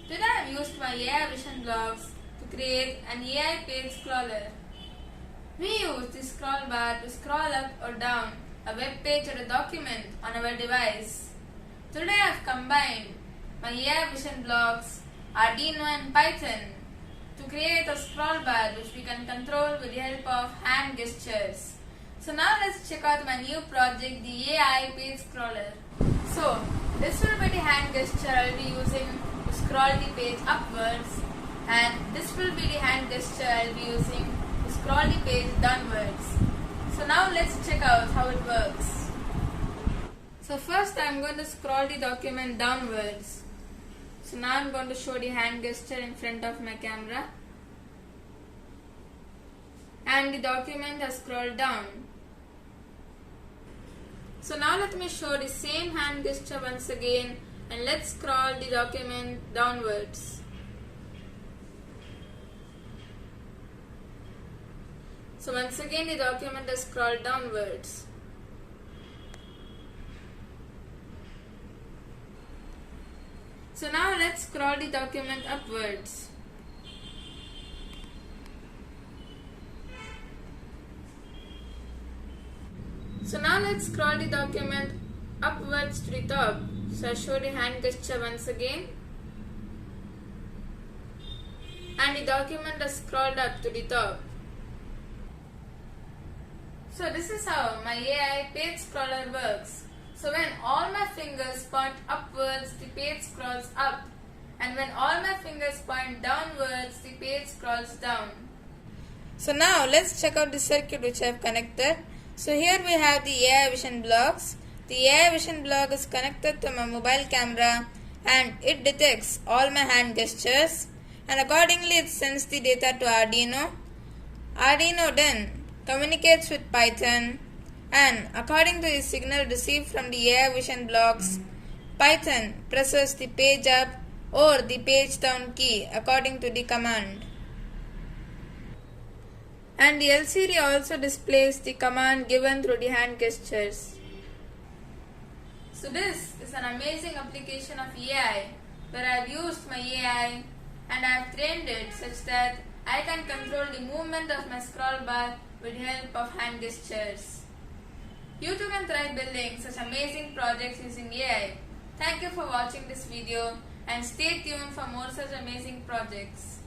Today I have used my AI Vision blocks to create an AI page scroller. We use the scroll bar to scroll up or down a web page or a document on our device. Today I have combined my AI Vision blocks, Arduino and Python to create a scroll bar which we can control with the help of hand gestures. So now let's check out my new project, the AI page scroller. So this will be the hand gesture I will be using to scroll the page upwards, and this will be the hand gesture I will be using to scroll the page downwards. So now let's check out how it works. So first I am going to scroll the document downwards. So now I am going to show the hand gesture in front of my camera, and the document has scrolled down. So now let me show the same hand gesture once again, and let's scroll the document downwards. So once again the document has scrolled downwards. So now let's scroll the document upwards. So now let's scroll the document upwards to the top. So I show the hand gesture once again, and the document has scrolled up to the top. So this is how my AI page scroller works. So when all my fingers point upwards, the page scrolls up, and when all my fingers point downwards, the page scrolls down. So now let's check out the circuit which I have connected. So here we have the AI Vision blocks. The AI Vision block is connected to my mobile camera, and it detects all my hand gestures, and accordingly it sends the data to Arduino. Arduino then communicates with Python, and according to the signal received from the AI Vision blocks, Python presses the page up or the page down key according to the command. And the LCD also displays the command given through the hand gestures. So this is an amazing application of AI where I have used my AI and I have trained it such that I can control the movement of my scroll bar with the help of hand gestures. You too can try building such amazing projects using AI. Thank you for watching this video and stay tuned for more such amazing projects.